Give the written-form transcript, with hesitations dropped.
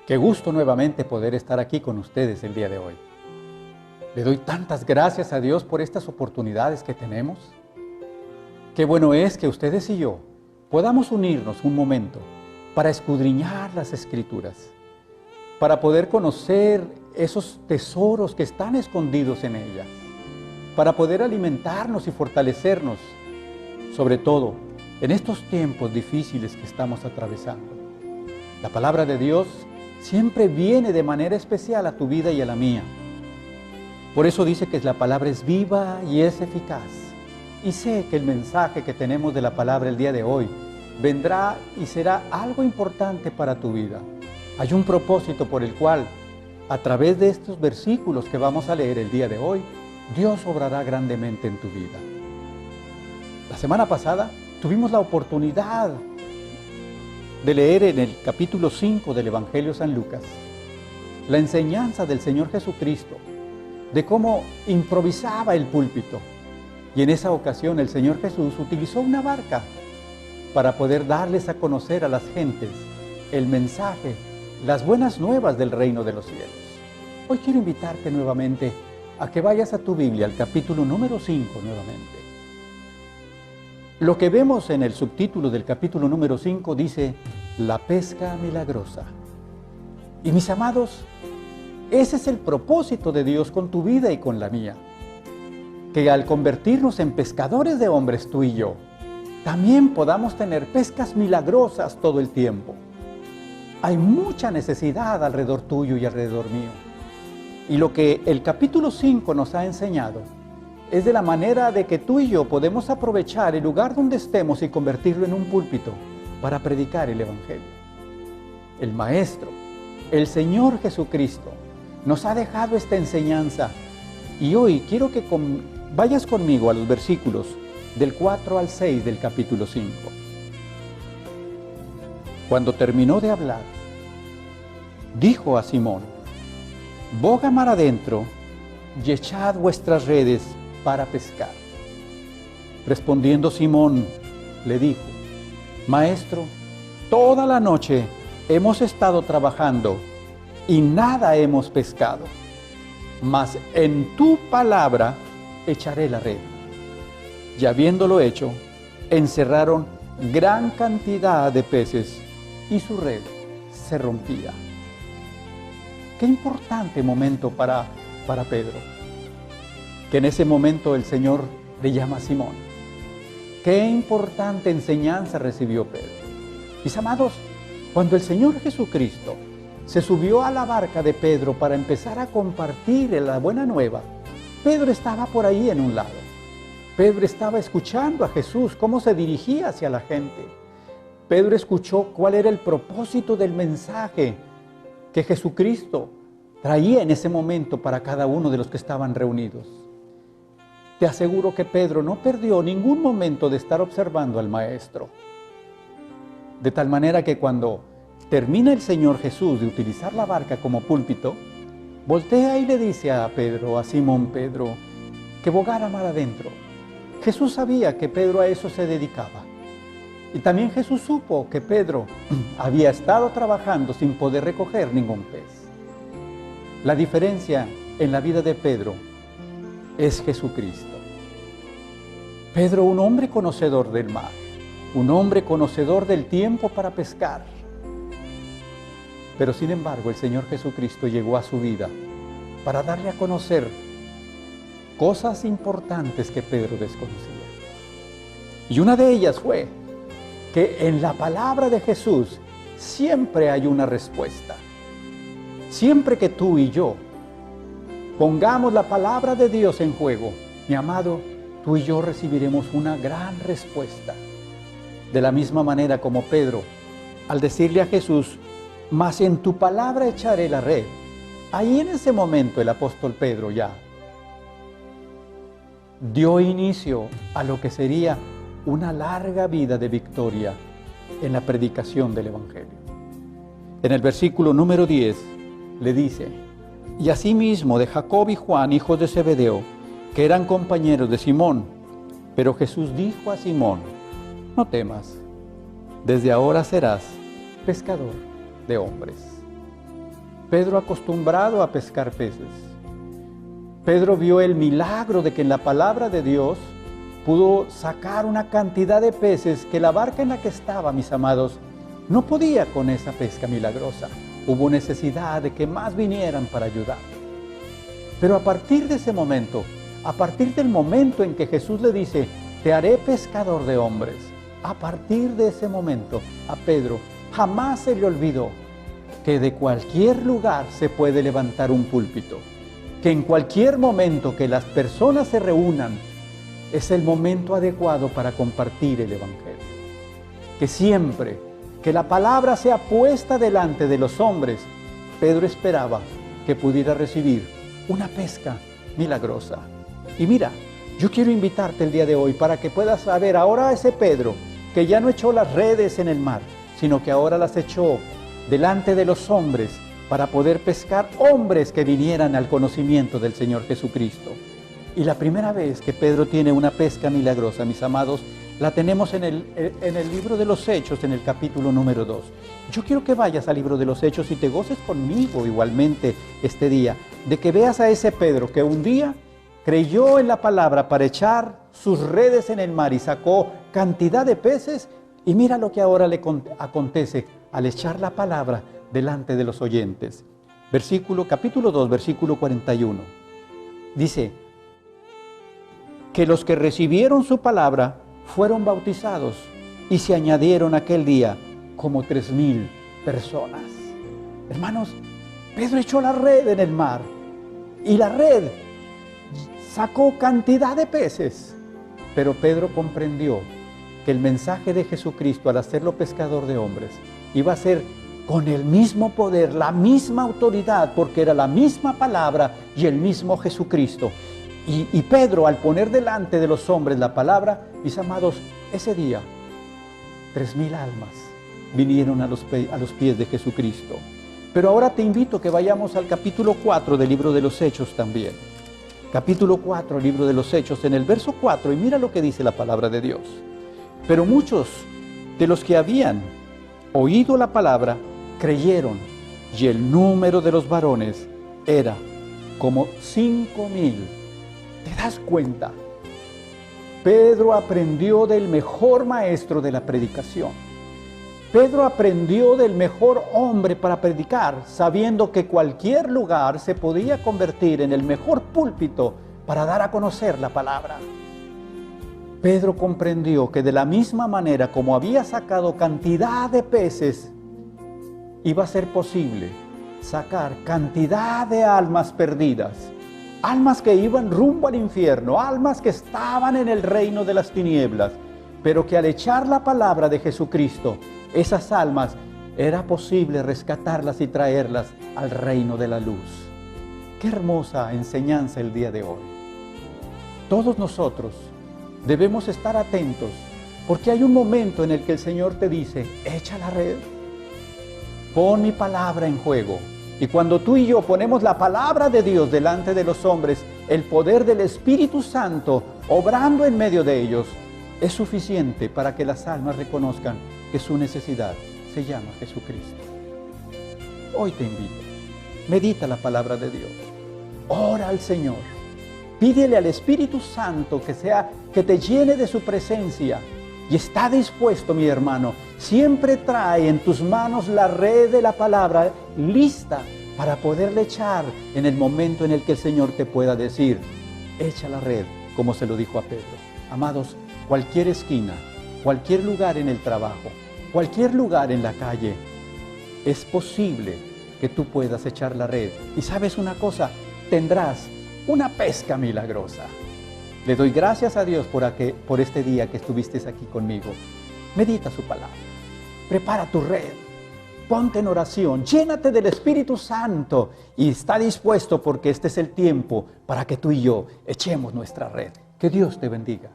Qué gusto nuevamente poder estar aquí con ustedes el día de hoy. Le doy tantas gracias a Dios por estas oportunidades que tenemos. Qué bueno es que ustedes y yo podamos unirnos un momento para escudriñar las Escrituras, para poder conocer esos tesoros que están escondidos en ellas, para poder alimentarnos y fortalecernos, sobre todo en estos tiempos difíciles que estamos atravesando. La palabra de Dios siempre viene de manera especial a tu vida y a la mía. Por eso dice que la palabra es viva y es eficaz. Y sé que el mensaje que tenemos de la palabra el día de hoy vendrá y será algo importante para tu vida. Hay un propósito por el cual, a través de estos versículos que vamos a leer el día de hoy, Dios obrará grandemente en tu vida. La semana pasada tuvimos la oportunidad de leer en el capítulo 5 del Evangelio de San Lucas la enseñanza del Señor Jesucristo, de cómo improvisaba el púlpito. Y en esa ocasión el Señor Jesús utilizó una barca para poder darles a conocer a las gentes el mensaje, las buenas nuevas del reino de los cielos. Hoy quiero invitarte nuevamente a que vayas a tu Biblia, al capítulo número 5 nuevamente. Lo que vemos en el subtítulo del capítulo número 5 dice, la pesca milagrosa. Y mis amados, ese es el propósito de Dios con tu vida y con la mía. Que al convertirnos en pescadores de hombres, tú y yo, también podamos tener pescas milagrosas todo el tiempo. Hay mucha necesidad alrededor tuyo y alrededor mío. Y lo que el capítulo 5 nos ha enseñado es de la manera de que tú y yo podemos aprovechar el lugar donde estemos y convertirlo en un púlpito para predicar el Evangelio. El Maestro, el Señor Jesucristo, nos ha dejado esta enseñanza y hoy quiero que vayas conmigo a los versículos del 4 al 6 del capítulo 5. Cuando terminó de hablar, dijo a Simón, boga mar adentro y echad vuestras redes para pescar. Respondiendo Simón, le dijo, Maestro, toda la noche hemos estado trabajando y nada hemos pescado, mas en tu palabra echaré la red. Y habiéndolo hecho, encerraron gran cantidad de peces y su red se rompía. Qué importante momento para Pedro, que en ese momento el Señor le llama a Simón. Qué importante enseñanza recibió Pedro. Mis amados, cuando el Señor Jesucristo se subió a la barca de Pedro para empezar a compartir la buena nueva, Pedro estaba por ahí en un lado. Pedro estaba escuchando a Jesús, cómo se dirigía hacia la gente. Pedro escuchó cuál era el propósito del mensaje que Jesucristo traía en ese momento para cada uno de los que estaban reunidos. Te aseguro que Pedro no perdió ningún momento de estar observando al Maestro. De tal manera que cuando termina el Señor Jesús de utilizar la barca como púlpito, voltea y le dice a Pedro, a Simón Pedro, que bogara mar adentro. Jesús sabía que Pedro a eso se dedicaba. Y también Jesús supo que Pedro había estado trabajando sin poder recoger ningún pez. La diferencia en la vida de Pedro es Jesucristo. Pedro, un hombre conocedor del mar, un hombre conocedor del tiempo para pescar. Pero sin embargo, el Señor Jesucristo llegó a su vida para darle a conocer cosas importantes que Pedro desconocía. Y una de ellas fue que en la palabra de Jesús siempre hay una respuesta. Siempre que tú y yo pongamos la palabra de Dios en juego, mi amado, tú y yo recibiremos una gran respuesta. De la misma manera como Pedro, al decirle a Jesús, mas en tu palabra echaré la red, ahí en ese momento el apóstol Pedro ya dio inicio a lo que sería una larga vida de victoria en la predicación del Evangelio. En el versículo número 10 le dice, y asimismo de Jacob y Juan, hijos de Zebedeo, que eran compañeros de Simón. Pero Jesús dijo a Simón, no temas, desde ahora serás pescador de hombres. Pedro acostumbrado a pescar peces. Pedro vio el milagro de que en la palabra de Dios pudo sacar una cantidad de peces que la barca en la que estaba, mis amados, no podía con esa pesca milagrosa. Hubo necesidad de que más vinieran para ayudar. Pero a partir de ese momento, a partir del momento en que Jesús le dice, te haré pescador de hombres, a partir de ese momento a Pedro jamás se le olvidó que de cualquier lugar se puede levantar un púlpito, que en cualquier momento que las personas se reúnan, es el momento adecuado para compartir el Evangelio. Que siempre que la palabra sea puesta delante de los hombres, Pedro esperaba que pudiera recibir una pesca milagrosa. Y mira, yo quiero invitarte el día de hoy para que puedas saber ahora ese Pedro que ya no echó las redes en el mar, sino que ahora las echó delante de los hombres para poder pescar hombres que vinieran al conocimiento del Señor Jesucristo. Y la primera vez que Pedro tiene una pesca milagrosa, mis amados, la tenemos en el libro de los Hechos, en el capítulo número 2. Yo quiero que vayas al libro de los Hechos y te goces conmigo igualmente este día, de que veas a ese Pedro que un día creyó en la palabra para echar sus redes en el mar y sacó cantidad de peces, y mira lo que ahora le acontece al echar la palabra delante de los oyentes. Capítulo 2, versículo 41. Dice que los que recibieron su palabra fueron bautizados y se añadieron aquel día como 3,000 personas. Hermanos, Pedro echó la red en el mar y la red sacó cantidad de peces, pero Pedro comprendió que el mensaje de Jesucristo al hacerlo pescador de hombres iba a ser con el mismo poder, la misma autoridad, porque era la misma palabra y el mismo Jesucristo. Y Pedro, al poner delante de los hombres la palabra, mis amados, ese día 3,000 almas vinieron a los pies de Jesucristo. Pero ahora te invito a que vayamos al capítulo 4 del libro de los Hechos también. Capítulo 4, libro de los Hechos, en el verso 4, y mira lo que dice la palabra de Dios. Pero muchos de los que habían oído la palabra creyeron, y el número de los varones era como 5,000. ¿Te das cuenta? Pedro aprendió del mejor maestro de la predicación. Pedro aprendió del mejor hombre para predicar, sabiendo que cualquier lugar se podía convertir en el mejor púlpito para dar a conocer la palabra. Pedro comprendió que de la misma manera como había sacado cantidad de peces, iba a ser posible sacar cantidad de almas perdidas, almas que iban rumbo al infierno, almas que estaban en el reino de las tinieblas, pero que al echar la palabra de Jesucristo, esas almas era posible rescatarlas y traerlas al reino de la luz. Qué hermosa enseñanza el día de hoy. Todos nosotros debemos estar atentos, porque hay un momento en el que el Señor te dice, echa la red, pon mi palabra en juego. Y cuando tú y yo ponemos la palabra de Dios delante de los hombres, el poder del Espíritu Santo obrando en medio de ellos, es suficiente para que las almas reconozcan que su necesidad se llama Jesucristo. Hoy te invito, medita la palabra de Dios, ora al Señor, pídele al Espíritu Santo que te llene de su presencia, y está dispuesto, mi hermano, siempre trae en tus manos la red de la palabra lista para poderle echar en el momento en el que el Señor te pueda decir, echa la red, como se lo dijo a Pedro. Amados, cualquier esquina, cualquier lugar en el trabajo, cualquier lugar en la calle, es posible que tú puedas echar la red. Y sabes una cosa, tendrás una pesca milagrosa. Le doy gracias a Dios por este día que estuviste aquí conmigo. Medita su palabra, prepara tu red, ponte en oración, llénate del Espíritu Santo y está dispuesto, porque este es el tiempo para que tú y yo echemos nuestra red. Que Dios te bendiga.